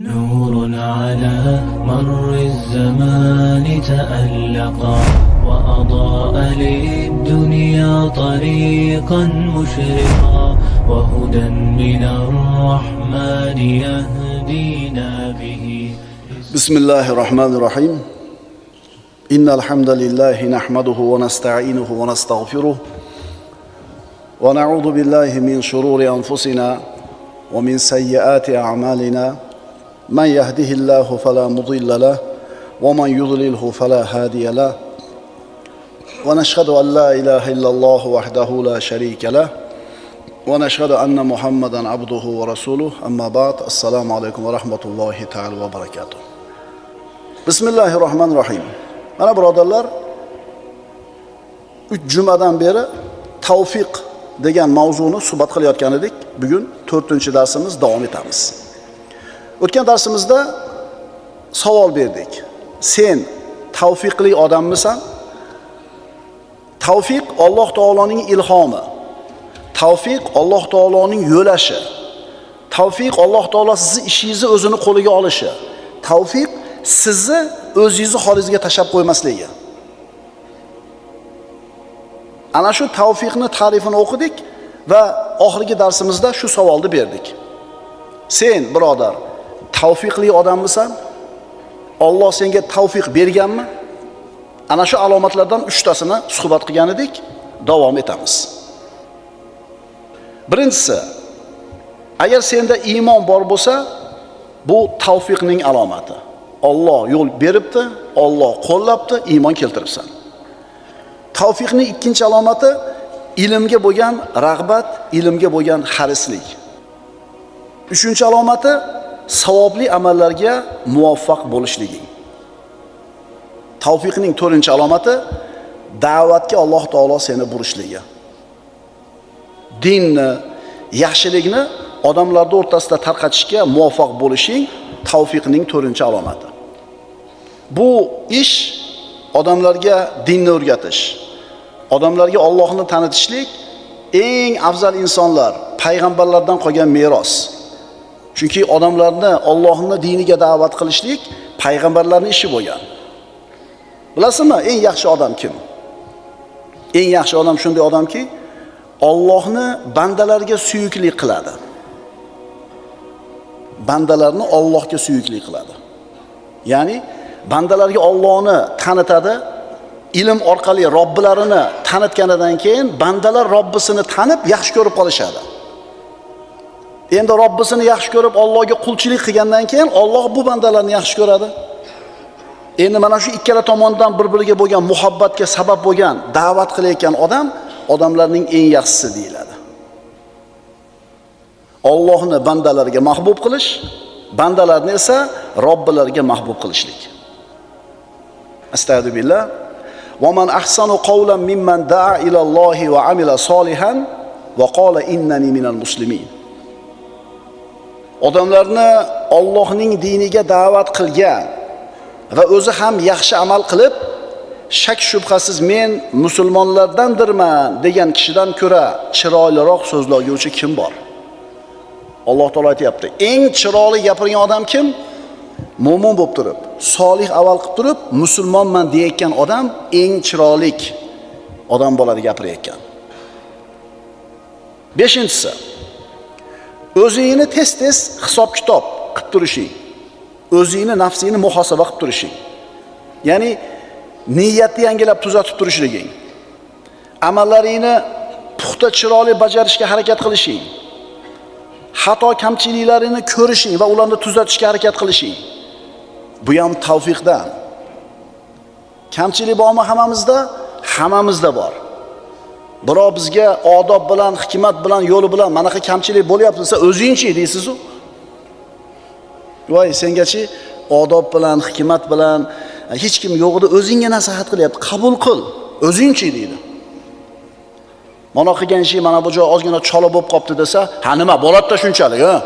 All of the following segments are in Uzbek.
نور على مر الزمان تألقا وأضاء للدنيا طريقا مشرقا وهدى من الرحمن يهدينا به. بسم الله الرحمن الرحيم. إن الحمد لله نحمده ونستعينه ونستغفره ونعوذ بالله من شرور أنفسنا ومن سيئات أعمالنا. من يهده الله فلا مضل له ومن يضلله فلا هادي له ونشهد أن لا إله إلا الله وحده لا شريك له ونشهد أن محمدا عبده ورسوله. أما بعد. السلام عليكم ورحمة الله تعالى وبركاته. بسم الله الرحمن الرحيم. Mana birodarlar, 3 jumadan beri tavfiq degan mavzuni suhbat qilayotgan edik. Bugun 4-darsimiz davom etamiz. O'tgan darsimizda savol berdik. Sen tavfiqli odammisan? Tavfiq Alloh taoloning ilhomi. Tavfiq Alloh taoloning yo'lashi. Tavfiq Alloh taolo sizni ishingizni o'zini qo'liga olishi. Tavfiq sizni o'zingizni holingizga tashab qo'ymasligi. Ana shu tavfiqni ta'rifini o'qidik va oxirgi darsimizda shu savolni berdik. Sen birodar tavfiqli odammisan? Alloh senga tavfiq berganmi? Ana shu alomatlardan 3tasini suhbat qilgan edik. Davom etamiz. Birinchisi, agar senda iymon bor bo'lsa, bu tavfiqning alomati. Alloh yo'l beribdi, Alloh qo'llabdi, iymon keltiribsan. Tavfiqning ikkinchi alomati ilmga bo'lgan rag'bat, ilmga bo'lgan harislik. Uchinchi alomati savobli amallarga muvaffaq bo'lishliging. Tavfiqning 4-alomati da'vatga Alloh taolo seni burishligi. Dinni, yaxshilikni odamlar o'rtasida tarqatishga muvaffaq bo'lishing tavfiqning 4-alomati. Bu ish odamlarga dinni o'rgatish, odamlarga Allohni tanitishlik eng afzal insonlar, payg'ambarlardan qolgan meros. Chunki odamlarni Allohning diniga da'vat qilishlik payg'ambarlarning ishi bo'lgan. Bilasizmi, eng yaxshi odam kim? Eng yaxshi odam shunday odamki, Allohni bandalarga suyukli qiladi. Bandalarni Allohga suyukli qiladi. Ya'ni bandalarga Allohni tanitadi, ilm orqali Robbilarini tanitganidan keyin bandalar Robbisini tanib yaxshi ko'rib qolishadi. Endi Robbisini yaxshi ko'rib Allohga qulchilik qilgandan keyin Alloh bu bandalarni yaxshi ko'radi. Endi mana shu ikkala tomondan bir-biriga bo'lgan muhabbatga sabab bo'lgan da'vat qilayotgan odam odamlarning eng yaxshisi deyiladi. Allohni bandalarga mahbub qilish, bandalarni esa Robbilariga mahbub qilishlik. Astagfirullah. Va man ahsanu qawlan mimman da'a ila Allohi va amila solihan va qala innani minal muslimin. Odamlarni Allohning diniga da'vat qilgan va o'zi ham yaxshi amal qilib, shak shubhasiz men musulmonlardandirman degan kishidan ko'ra chiroyliroq so'zlovchi kim bor? Alloh taolo aytayapti. Eng chiroyli gapirgan odam kim? Mo'min bo'lib turib, solih amal qilib turib, musulmonman deyotgan odam eng chiroyli odam bo'ladi gapirayotgan. 5-si, o'zingni tez-tez hisob-kitob qilib turishing. O'zingni nafsingni muhosaba qilib turishing. Ya'ni niyatni yangilab tuzatib turishliging. Amallaringni puxta chiroyli bajarishga harakat qilishing. Xato kamchiliklarini ko'rishing va ularni tuzatishga harakat qilishing. Bu ham tavfiqdan. Kamchilik bormi hammamizda? Hammamizda bor. Biroq bizga odob bilan, hikmat bilan, yo'li bilan manaqa kamchilik bo'lyapti desa, o'zingchi deysiz-ku. Voy, sengachi odob bilan, hikmat bilan hech kim yo'g'ida o'zingga nasihat qilyapti. Qabul qil, o'zingchi deydi. Mana qilgan ish mana bu joy ozgina chola bo'lib qopti desa, ha nima bo'ladi-da shunchalik, ha?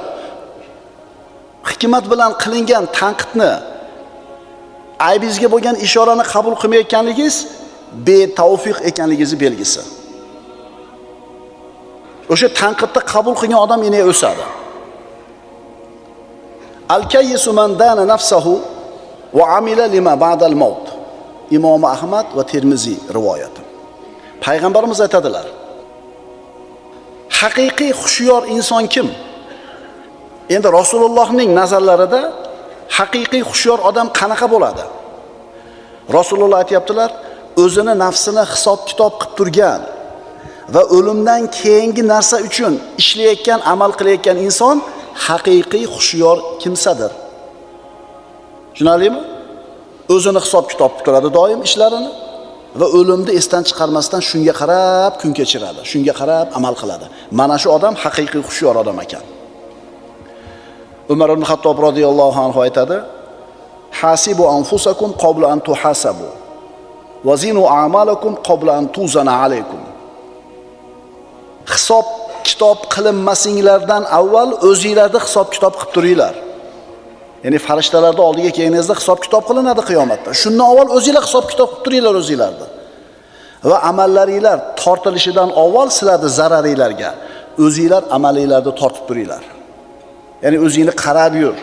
Hikmat bilan qilingan tanqidni, aybingizga bo'lgan ishorani qabul qilmayotganligingiz betavfiq ekanligingizni belgisi. O'sha tanqidni qabul qilgan odam yana o'sadi. Al-kayyisu man dana nafsahu va amila lima ba'dal maut. Imom Ahmad va Termiziy rivoyati. Payg'ambarimiz aytadilar: haqiqiy xushyor inson kim? Endi Rasulullohning nazarlarida haqiqiy xushyor odam qanaqa bo'ladi? Rasululloh aytayaptilar, o'zini nafsini hisob-kitob qilib turgan va o'limdan keyingi narsa uchun ishlayotgan, amal qilayotgan inson haqiqiy xushyor kimsadir. Tushunarlimi? O'zini hisob-kitob qilib turadi doim ishlarini va o'limni esdan chiqarmasdan shunga qarab kun kechiradi, shunga qarab amal qiladi. Mana shu odam haqiqiy xushyor odam ekan. Umar ibn Xattob radhiyallohu anhu aytadi: "Hasibu anfusakum qabla an tuhasabu wa zinu a'malakum qabla an tuzana alaykum." Hisob kitob qilinmasinglardan avval o'zingizlarni hisob kitob qilib turinglar. Ya'ni farishtalarning oldiga kelganingizda hisob kitob qilinadi qiyomatda. Shundan avval o'zingizlar hisob kitob qilib turinglar o'zingizlarni. Va amallaringlar tortilishidan avval sizlarning zararinglarga o'zingizlar amalinglarni tortib turinglar. Ya'ni o'zingni qarab yur.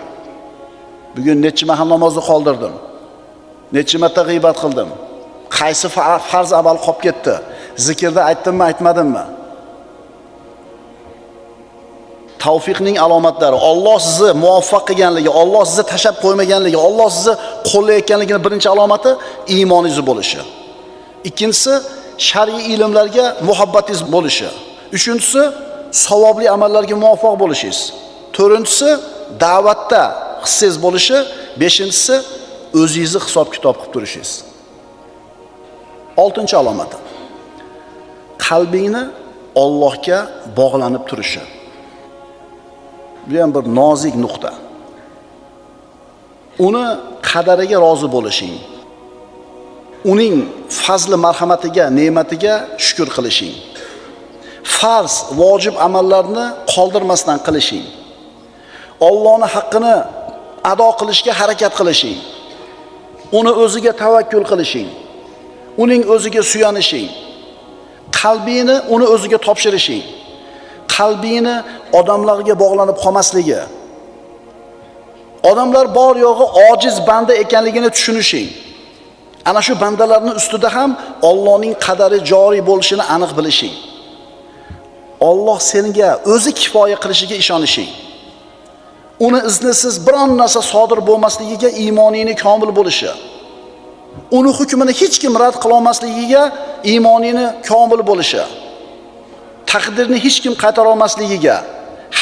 Bugun necha mahal namozni qoldirdim? Necha marta g'iybat qildim? Qaysi farz amal qolib ketdi? Zikrda aytdimmi, aytmadimmi? Tavfiqning alomatlari, Alloh sizni muvaffaq qilganligi, Alloh sizni tashab qo'ymaganligi, Alloh sizni qo'llayotganligining birinchi alomati iymoningiz bo'lishi. Ikkinchisi, shar'iy ilmlarga muhabbatingiz bo'lishi. Uchinchisi, savobli amallarga muvaffaq bo'lishingiz. To'rtinchisi, da'vatda hissangiz bo'lishi. Beshinchisi, o'zingizni hisob-kitob qilib turishingiz. Oltinchi alomati, qalbingni Allohga bog'lanib turishi. Bu ham bir nozik nuqta. Uni qadariga rozi bo'lishing. Uning fazli marhamatiga, ne'matiga shukr qilishing. Farz, vojib amallarni qoldirmasdan qilishing. Allohning haqqini ado qilishga harakat qilishing. Uni o'ziga tavakkul qilishing. Uning o'ziga suyanishing. Qalbingni uni o'ziga topshirishing. Qalbingni odamlarga bog'lanib qolmasligi. Odamlar bor yo'g'i ojiz banda ekanligini tushunishing. Ana shu bandalarning ustida ham Allohning qadari joriy bo'lishini aniq bilishing. Alloh senga o'zi kifoya qilishiga ishonishing. Uni iznisiz biron narsa sodir bo'lmasligiga iymoningni komil bo'lishi. Uni hukmini hech kim rad qila olmasligiga iymoningni komil bo'lishi. Taqdirni hech kim qaytara olmasligiga,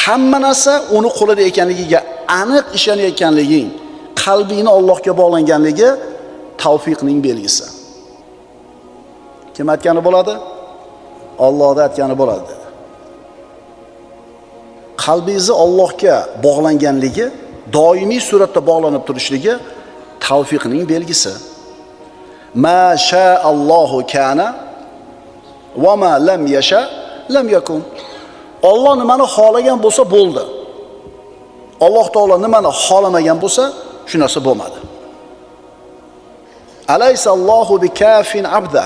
hamma narsa uni qo'lida ekanligiga aniq ishonayotganliging, qalbingni Allohga bog'langanligi tavfiqning belgisi. Kim aytgani bo'ladi? Allohning aytgani bo'ladi. Qalbingizni Allohga bog'langanligi, doimiy suratda bog'lanib turishligi tavfiqning belgisi. Ma sha'allohu kana va ma lam yasha lam yakun. Alloh nimani xohlagan bo'lsa bo'ldi. Alloh taolo nimani xohlamagan bo'lsa, shu narsa bo'lmadi. Alaysallohu bikafin abda.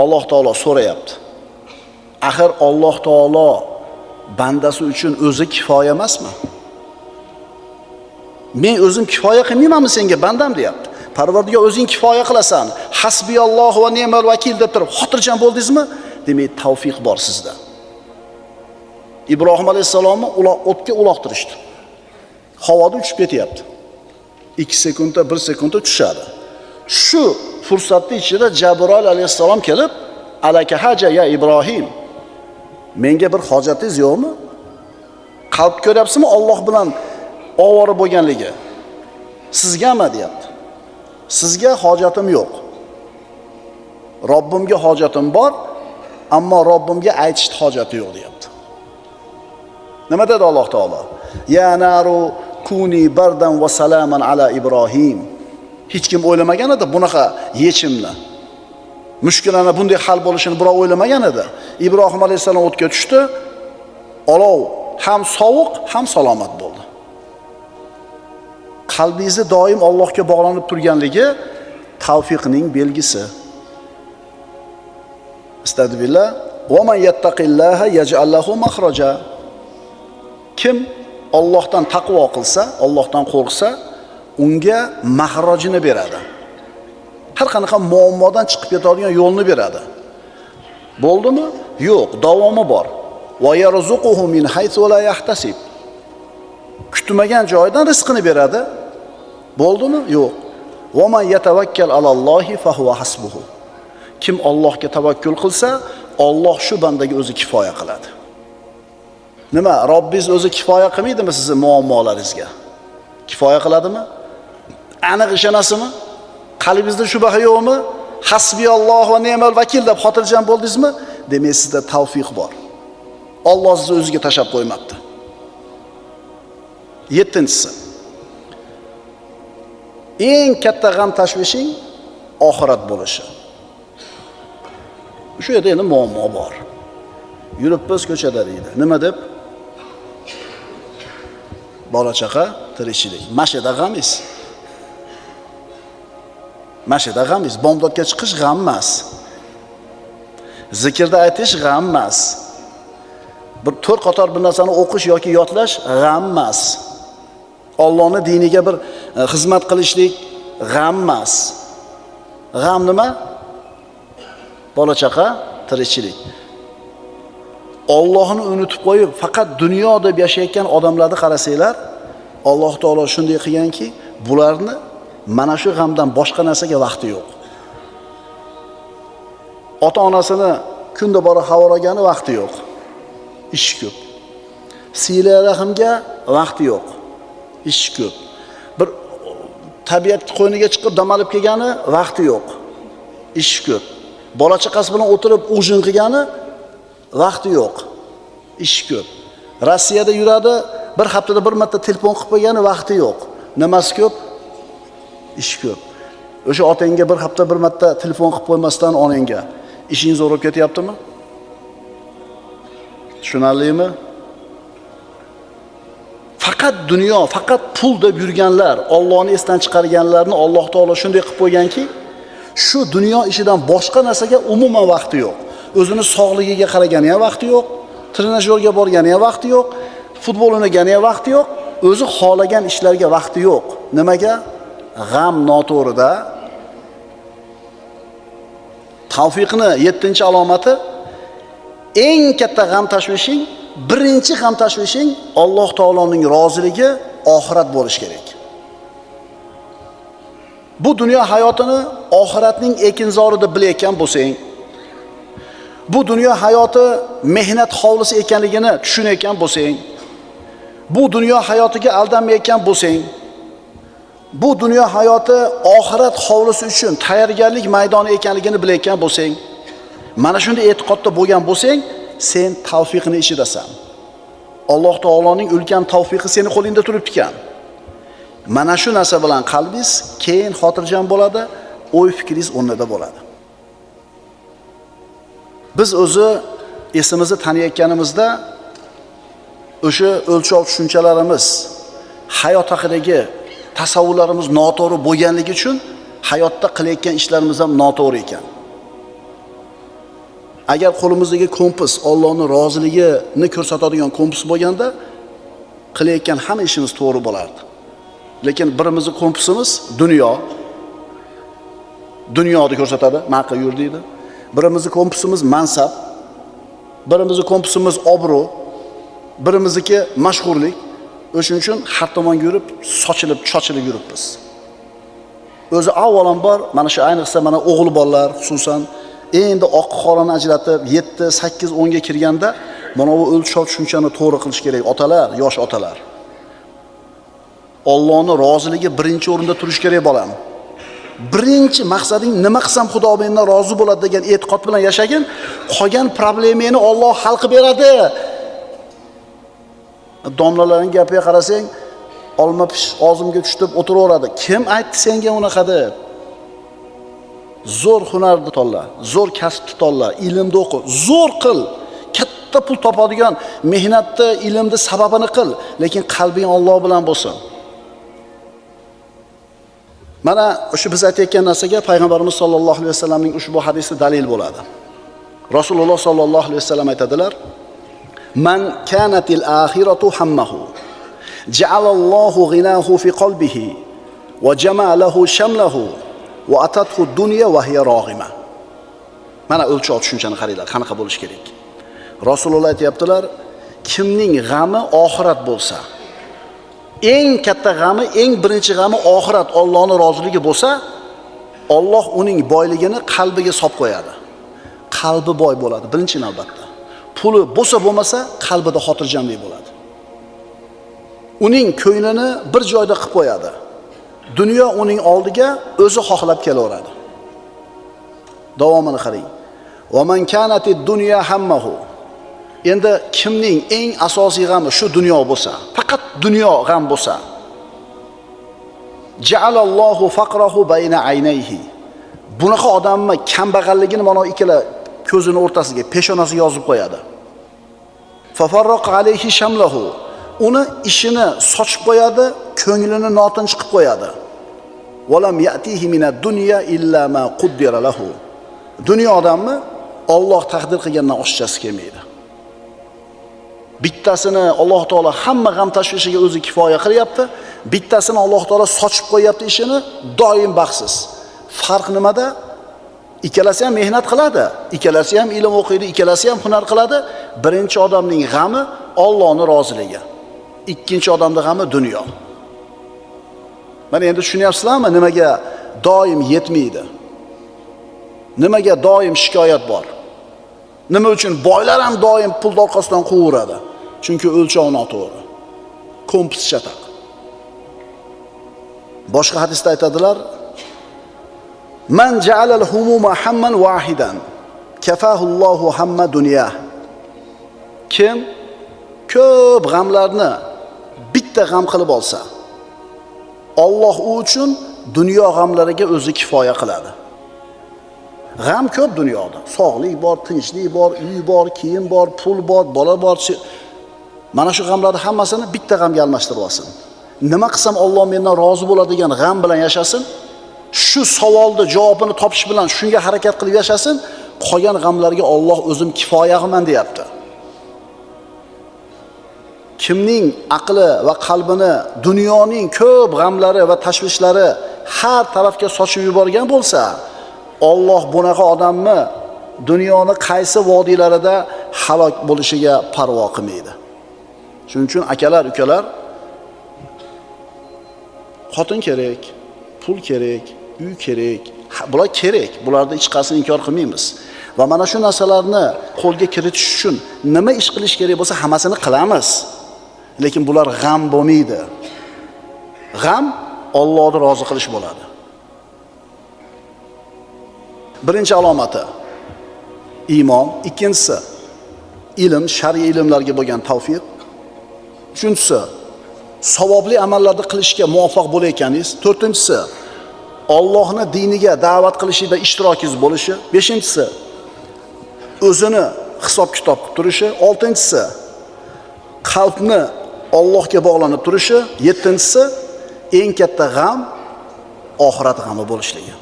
Alloh taolo so'rayapti. Axir Alloh taolo bandasi uchun o'zi kifoya emasmi? Men o'zim kifoya qilmaymanmi senga bandam deyapti. Parvardigor o'zing kifoya qilasan. Hasbiyallohu va ni'mal vakil deb turib xotirjam bo'ldingizmi? Demak, tavfiq bor sizda. Ibrohim alayhisalomni o'tga uloqtirishdi. Havoda uchib ketyapti. 2 sekundda, 1 sekundda tushadi. Shu fursatning ichida Jabroil alayhisalom kelib, "Alaka haja ya Ibrohim. Menga bir hojatingiz yo'qmi? Qalb ko'ryapsizmi Alloh bilan ovora bo'lganligi? Sizgami?" deyapti. Sizga hojatim yo'q. Robbimga hojatim bor, ammo Robbimga aytishga hojati yo'q deyapti. Nima dedi Alloh taolo? Ya naru kuni bardan va salaman ala Ibrohim. Hech kim o'ylamagan edi bunaqa yechimni. Mushkulani bunday hal bo'lishini birov o'ylamagan edi. Ibrohim alayhisalom o'tga tushdi. Olov ham sovuq, ham salomat bo'ldi. Qalbingizni doim Allohga bog'lanib turganligi tavfiqning belgisi. Astagfirullah. Va man yattaqillaha yaj'al lahu makhraja. Kim Allohdan taqvo qilsa, Allohdan qo'rqsa, unga mahrojini beradi. Har qanaqa muammodan chiqib ketadigan yo'lni beradi. Bo'ldimi? Yo'q, davomi bor. Va yarzuquhu min haythu la yahtasib. Kutmagan joydan rizqini beradi. Bo'ldimi? Yo'q. Va man yatawakkal alallohi fa huwa hasbuhu. Kim Allohga tavakkul qilsa, Alloh shu bandaga o'zi kifoya qiladi. Nima? Robbingiz o'zi kifoya qilmaydimi sizning muammolaringizga? Kifoya qiladimi? Aniq ishonasizmi? Qalbingizda shubha yo'qmi? Hasbiyalloh va ni'mal vakil deb xotirjam bo'ldingizmi? Demak, sizda tavfiq bor. Alloh sizni o'ziga tashab qo'ymabdi. 7-si. Eng katta g'am tashvishing oxirat bo'lishi. Shu yerda endi muammo bor. Yuribmiz ko'chada deydi. Nima deb? Bola chaqa, tirikchilik. Mashida g'amiz. Mashida g'amiz. Bomdodga chiqish g'am emas. Zikrda aytish g'am emas. Bir 4 qator bir narsani o'qish yoki yodlash g'am emas. Allohning diniga bir xizmat qilishlik g'am emas. G'am nima? Bola chaqa, tirikchilik. Allohni unutib qo'yib, faqat dunyo deb yashayotgan odamlarni qarasanglar, Alloh taolo shunday qilganki, bularni mana shu g'amdan boshqa narsaga vaqti yo'q. Ota-onasini kunda bora xavoragani vaqti yo'q. Ish ko'p. Siyla rahimga vaqti yo'q. Ish ko'p. Bir tabiat qo'yniga chiqib dam olib kelgani vaqti yo'q. Ish ko'p. Bola chaqasi bilan o'tirib ujin qilgani vaqti yo'q. Ish ko'p. Rossiyada yuradi, bir haftada bir marta telefon qilib qo'ygani vaqti yo'q. Nimasi ko'p? Ish ko'p. O'sha otangga bir hafta bir marta telefon qilib qo'ymasdan onangga ishingiz zo'r bo'lib ketyaptimi? Tushunarlimi? Faqat dunyo, faqat pul deb yurganlar, Allohni esdan chiqarganlarni Alloh taolo shunday qilib qo'yganki, shu dunyo ishidan boshqa narsaga umuman vaqti yo'q. O'zini sog'ligiga qaragani ham vaqti yo'q, trenajyorga borgani ham vaqti yo'q, futbol o'ynagani ham vaqti yo'q, o'zi xohlagan ishlarga vaqti yo'q. Nimaga? G'am noto'g'rida. Tavfiqni 7-alomati eng katta g'am tashvishing, birinchi g'am tashvishing Alloh taoloning roziligi, oxirat bo'lish kerak. Bu dunyo hayotini oxiratning ekinzori deb bilayotgan bo'lsang, bu dunyo hayoti mehnat hovlisi ekanligini tushunayotgan bo'lsang, bu dunyo hayotiga aldanmayotgan bo'lsang, bu dunyo hayoti oxirat hovlisi uchun tayyorgarlik maydoni ekanligini bilayotgan bo'lsang, mana shunday e'tiqodda bo'lgan bo'lsang, sen tavfiqni ishidasan. Alloh taoloning ulkan tavfiqi seni qo'lingda turibdi ekan. Mana shu narsa bilan qalbingiz keyin xotirjam bo'ladi, o'y fikringiz o'rnida bo'ladi. Biz o'zi esimizni taniyotganimizda o'sha o'lchov tushunchalarimiz, hayot haqidagi tasavvurlarimiz noto'g'ri bo'lganligi uchun hayotda qilayotgan ishlarimiz ham noto'g'ri ekan. Agar qo'limizdagi kompas Allohning roziligini ko'rsatadigan kompas bo'lganda, qilayotgan hamma ishimiz to'g'ri bo'lardi. Lekin birimizning kompasimiz dunyo. Dunyoni ko'rsatadi, ma'qul yur deydi. Birimizning kompasimiz mansab, birimizning kompasimiz obro', birimizniki mashhurlik. O'shuning uchun har tomonga yurib, sochilib, chochilib yuribmiz. O'zi avvalambor mana shu ayniqsa mana o'g'il bolalar xususan endi oq qorani ajratib 7, 8, 10 ga kirganda mana bu o'lchov tushunchani to'g'ri qilish kerak otalar, yosh otalar. Allohning roziligi birinchi o'rinda turish kerak bolam. Birinchi maqsading nima qilsam Xudo mendan rozi bo'ladi degan e'tiqod bilan yashagin, qolgan problemani Alloh hal qilib beradi. Domlalarning gapiga qarasang, olma pish og'zimga tushib o'tiraveradi. Kim aytdi senga unaqa deb? Zo'r hunarni tanla, zo'r kasbni tanla, ilmni o'qi, zo'r qil. Katta pul topadigan mehnatni, ilmni sababini qil, lekin qalbing Alloh bilan bo'lsin. Mana o'sha biz aytayotgan narsaga payg'ambarimiz sollallohu alayhi vasallamning ushbu hadisi dalil bo'ladi. Rasululloh sollallohu alayhi vasallam aytadilar: "Man kanatil axiratu hammahu." Ja'alallohu ghinahu fi qalbihi va jama'alahu shamlahu va atathu dunya va hiya raghima. Mana o'lchov tushunchani qaranglar, qanaqa bo'lish kerak. Rasululloh aytayaptilar, kimning g'ami oxirat bo'lsa, eng katta g'ami, eng birinchi g'ami oxirat, Allohning roziligi bo'lsa, Alloh uning boyligini qalbiga solib qo'yadi. Qalbi boy bo'ladi birinchi navbatda. Puli bo'lsa bo'lmasa, qalbida xotirjamlik bo'ladi. Uning ko'nglini bir joyda qilib qo'yadi. Dunyo uning oldiga o'zi xohlab kelaveradi. Davomini qarang. Va man kanatid dunya hammahu. Endi kimning eng asosiy g'ami shu dunyo bo'lsa, faqat dunyo g'am bo'lsa, ja'alallohu faqrahu bayna aynayhi. Bunaqa odamni kambag'alligini mana ikkala ko'zini o'rtasiga, peshonasiga yozib qo'yadi. Fafarraq alayhi shamlahu. Uni ishini sochib qo'yadi, ko'nglini notinch qilib qo'yadi. Walam ya'tihi minad dunya illa ma quddira lahu. Dunyo odamni Alloh taqdir qilgandan oshchasi kelmaydi. Bittasini Alloh taolo hamma g'am tashvishiga o'zi kifoya qilyapti, bittasini Alloh taolo sochib qo'yapti ishini, doim baxtsiz. Farq nimada? Ikkalasi ham mehnat qiladi, ikkalasi ham ilm o'qiydi, ikkalasi ham hunar qiladi. Birinchi odamning g'ami Allohning roziligi. Ikkinchi odamning g'ami dunyo. Mana endi tushunyapsizlarmi, nimaga doim yetmaydi? Nimaga doim shikoyat bor? Nima uchun boylar ham doim pul orqasidan quvaveradi? Chunki o'lchov noto'g'ri. Kompas chataq. Boshqa hadisda aytadilar: "Man ja'ala al-humuma hamman wahidan, kafahu Allohu hamma dunya." Kim ko'p g'amlarni bitta g'am qilib olsa, Alloh u uchun dunyo g'amlariga o'zi kifoya qiladi. G'am ko'p dunyoda. Sog'lik bor, tinchlik bor, uy bor, kiyim bor, pul bor, bola bor. Mana shu g'amlarni hammasini bitta g'amga almashtirib olsin. Nima qilsam Alloh mendan rozi bo'ladi degan g'am bilan yashasin. Shu savolni javobini topish bilan shunga harakat qilib yashasin. Qolgan g'amlarga Alloh o'zim kifoya qilaman deyapti. Kimning aqli va qalbini dunyoning ko'p g'amlari va tashvishlari har tarafga sochib yuborgan bo'lsa, Alloh bunaqa odamni dunyoni qaysi vodiylarida halok bo'lishiga parvo qilmaydi. Shuning uchun akalar, ukalar, xotin kerak, pul kerak, uy kerak, bular kerak. Bularni hech qaysini inkor qilmaymiz. Va mana shu narsalarni qo'lga kiritish uchun nima ish qilish kerak bo'lsa, hammasini qilamiz. Lekin bular g'am bo'lmaydi. G'am Allohni rozi qilish bo'ladi. Birinchi alomati iymon, ikkinchisi ilm, shar'iy ilmlarga bo'lgan tavfiq. Uchinchisi savobli amallarni qilishga muvaffaq bo'layotganingiz. To'rtinchisi Allohning diniga da'vat qilishida ishtirokingiz bo'lishi. Beshinchisi o'zini hisob-kitob qilib turishi. Oltinchisi qalbni Allohga bog'lanib turishi. Yettinchisi eng katta g'am oxirat g'ami bo'lishligi.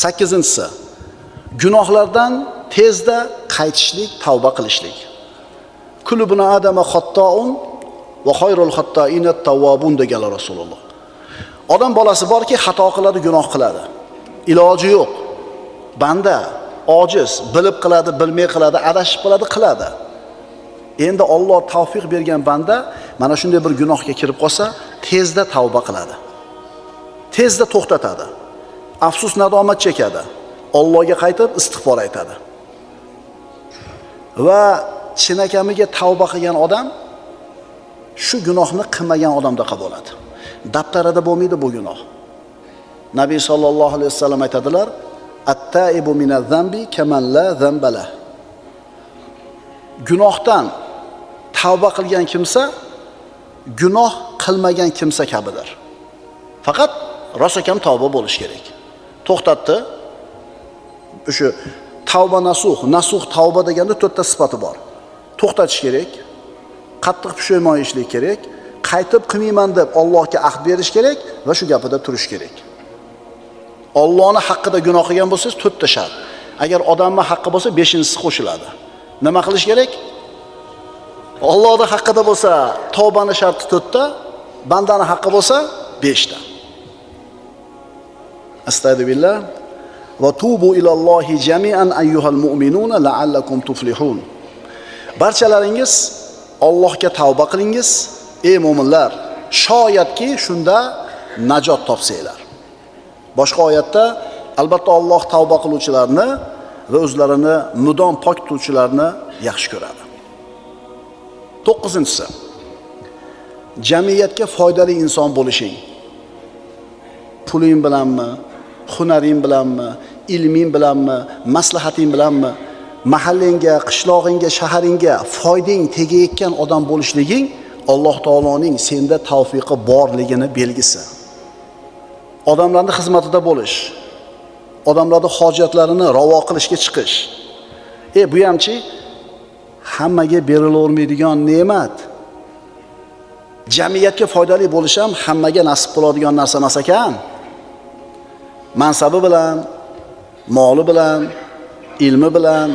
Sakkizinchisi gunohlardan tezda qaytishlik, tavba qilishlik. Kullu ibn adama xattoun va xayrul xattoina at-tawwabun deganlar Rasululloh. Odam bolasi borki, xato qiladi, gunoh qiladi. Iloji yo'q. Banda ojiz, bilib qiladi, bilmay qiladi, adashib qiladi. Endi Alloh tavfiq bergan banda mana shunday bir gunohga kirib qolsa, tezda tavba qiladi. Tezda to'xtatadi. Afsus nadomat chekadi. Allohga qaytib istig'for aytadi. Va chinakamiga tavba qilgan odam shu gunohni qilmagan odamdaqa bo'ladi. Daftarida bo'lmaydi bu gunoh. Nabiy sallallohu alayhi vasallam aytadilar: "At-taibu minaz-zambi kaman la zambala." Gunohdan tavba qilgan kimsa gunoh qilmagan kimsa kabidir. Faqat rosakam tavba bo'lish kerak. To'xtatdi. O'sha tavba nasuh tavba deganda to'rtta sifati bor. To'xtatish kerak, qattiq pushaymonlik kerak, qaytib qilmayman deb Allohga ahd berish kerak va shu gapida turish kerak. Allohning haqqida gunoh qilgan bo'lsangiz to'rtta shart. Agar odamning haqqi bo'lsa 5-inchisi qo'shiladi. Nima qilish kerak? Allohning haqqida bo'lsa, tavbani sharti 4 ta, bandani haqqi bo'lsa 5 ta. Astagfirullah. Va tubu ilallohi jami'an ayyuhal mu'minuna la'allakum tuflihun. Barchalaringiz Allohga tavba qilingiz, ey mu'minlar, shoyatki shunda najot topsanglar. Boshqa oyatda albatta Alloh tavba qiluvchilarni va o'zlarini mudom pok tutuvchilarni yaxshi ko'radi. 9-si. Jamiyatga foydali inson bo'lishing. Puling bilanmi, hunaring bilanmi, ilming bilanmi, maslahating bilanmi, mahallangga, qishlog'ingga, shaharingga foydang tegayotgan odam bo'lishliging Alloh taoloning senda tavfiqi borligini belgisi. Odamlarning xizmatida bo'lish, odamlarning hojatlarini ravo qilishga chiqish. Bu hamchi hammaga berilavermaydigan ne'mat. Jamiyatga foydali bo'lish ham hammaga nasib qiladigan narsa emas ekan. Mansabi bilan, moli bilan, ilmi bilan,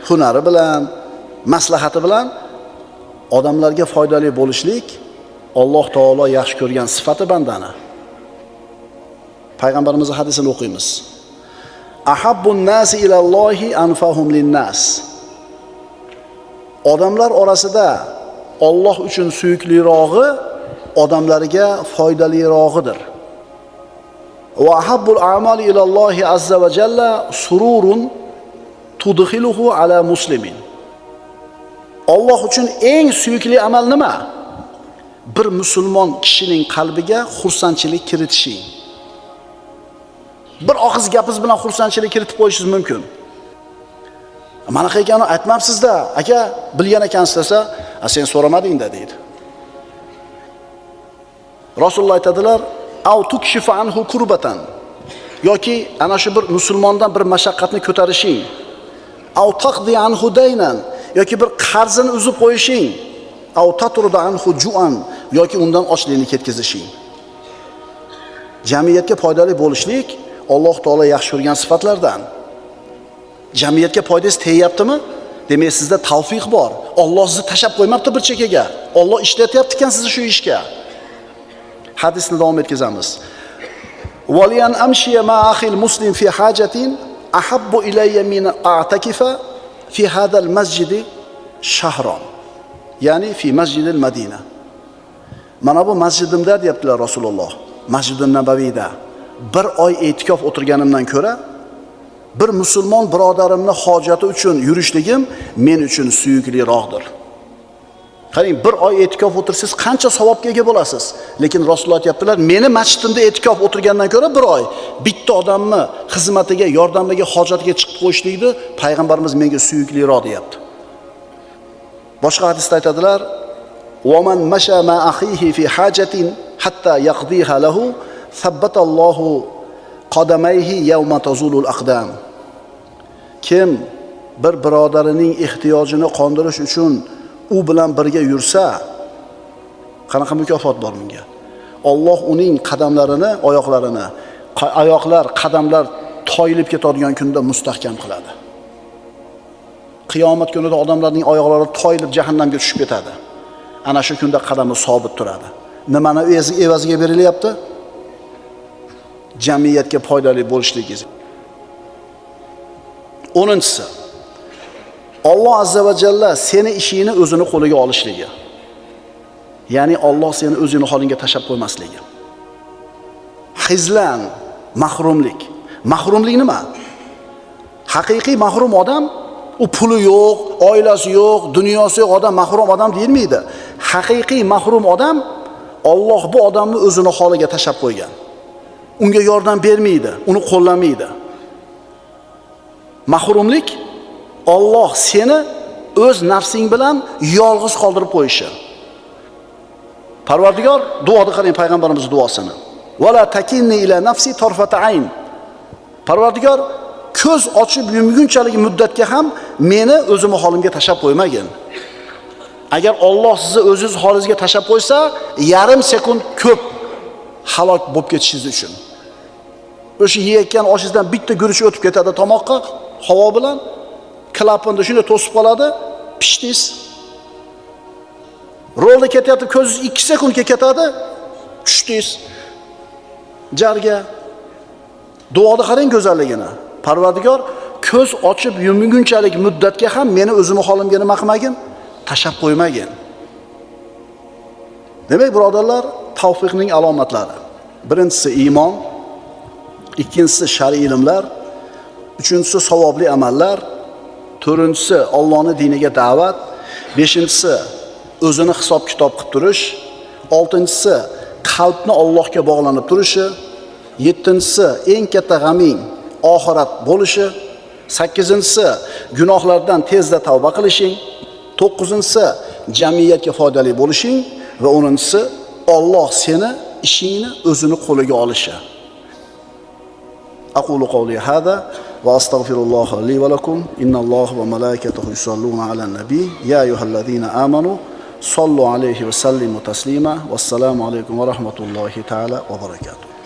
hunari bilan, maslahati bilan odamlarga foydali bo'lishlik Alloh taolo yaxshi ko'rgan sifati bandani. Payg'ambarimizning hadisini o'qiymiz. Ahabbun nasi ilallohi anfahum linnas. Odamlar orasida Alloh uchun suyuklirog'i odamlarga foydalirog'idir. Va ahabbul a'mali ilallohi azza va jalla sururun tudkhiluhu ala muslimin. Alloh uchun eng suyukli amal nima? Bir musulmon kishining qalbiga xursandchilik kiritishing. Bir og'iz gapingiz bilan xursandchilik kiritib qo'yishingiz mumkin. Mana ekanini aytmabsiz-da, aka, bilgan ekansiz desa, sen so'ramading-da deydi. Rasululloh aytadilar, "Au tukshifa anhu kurbatan." Yoki ana shu bir musulmondan bir mashaqqatni ko'tarishing. "Au taqdi anhu daynan." Yoki bir qarzini uzib qo'yishing. "Au tatruda anhu ju'an." Yoki undan ochlikni ketkazishing. Jamiyatga foydali bo'lishlik Alloh taolo yaxshi ko'rgan sifatlardan. Jamiyatga foydasi tegyaptimi? Demak, sizda tavfiq bor. Alloh sizni tashab qo'ymabdi bir chekkaga. Alloh ishlatyapti ekan sizni shu ishga. Hadisni davom etkazamiz. Waliyan amshiya ma akhil muslim fi hajatin ahabbu ilayya min a'takifa fi hadha al-masjid shahran. Ya'ni fi masjidil Madina. Mana bu masjidimda deyaptilar Rasululloh. Masjidun Nabaviyda bir oy e'tikof o'tirganimdan ko'ra bir musulmon birodarimni hojati uchun yurishligim men uchun suyukliroqdir. Qarang, bir oy e'tikof o'tirsangiz qancha savobga ega bo'lasiz. Lekin Rasululloh aytibdilar, meni masjidimda e'tikof o'tirgandan ko'ra bir oy bitta odamni xizmatiga, yordamiga, hojatiga chiqib qo'yishlikni payg'ambarimiz menga suyukliroq deyapti. Boshqa hadisda aytadilar, "Va man masha ma akhihi fi hajatin hatta yaqdiha lahu, thabbatallohu qadamayhi yawma tazulul aqdam." Kim bir birodarining ehtiyojini qondirish uchun u bilan birga yursa, qanaqa mukofot bor bunga? Alloh uning qadamlarini, oyoqlar, qadamlar toyilib ketadigan kunda mustahkam qiladi. Qiyomat kunida odamlarning oyoqlari toyilib jahannamga tushib ketadi. Ana shu kunda qadami sobit turadi. Nimani evaziga berilyapti? Jamiyatga foydali bo'lishligingiz. 10-si. Alloh azza va jalla seni ishingni o'zini qo'liga olishligi. Ya'ni Alloh seni o'zini holingga tashab qo'ymasligi. Xizlan, mahrumlik. Mahrumlik nima? Haqiqiy mahrum odam u puli yo'q, oilasi yo'q, dunyosi yo'q odam mahrum odam deyilmaydi. Haqiqiy mahrum odam Alloh bu odamni o'zini holiga tashab qo'ygan. Unga yordam bermaydi, uni qo'llamaydi. Mahrumlik Alloh seni o'z nafsing bilan yolg'iz qoldirib qo'yishi. Parvardigor, duoda qarang payg'ambarimiz duosini. Wala takinni ila nafsi tarfata ayn. Parvardigor, ko'z ochib yumgunchalik muddatga ham meni o'zim holimga tashab qo'ymagin. Agar Alloh sizni o'zingiz holingizga tashab qo'ysa, yarim sekund ko'p halok bo'lib ketishingiz uchun. O'sha yeyotgan oshingizdan bitta guruch o'tib ketadi tomoqqa havo bilan, klapanni shunday to'sib qoladi, pishdingiz. Rolda ketyapti, ko'zingiz 2 sekundga ketadi, tushdingiz jarga. Duoda qarang go'zalligini. Parvardigor ko'z ochib yumgunchalik muddatga ham meni o'zimni holimga nima qilmagin? Tashab qo'ymagin. Demak, birodarlar, tavfiqning alomatlari. Birinchisi iymon, ikkinchisi shar'iy ilmlar, uchinchisi savobli amallar, to'rtinchisi Allohning diniga da'vat, beshinchisi o'zini hisob-kitob qilib turish, oltinchisi qalbni Allohga bog'lanib turishi, yettinchisi eng katta g'aming oxirat bo'lishi, sakkizinchisi gunohlardan tezda tavba qilishing, to'qqizinchisi jamiyatga foydali bo'lishing va 10-si Alloh seni ishingni o'zini qo'liga olishi. Aqulu qawli hada va astaghfirulloh li va lakum. Innalloha va malaikatahu yusalluna alan nabiy. Ya ayyuhallazina amanu sallu alayhi va sallimu taslima. Vassalamu alaykum va rahmatullohi ta'ala va barakatuh.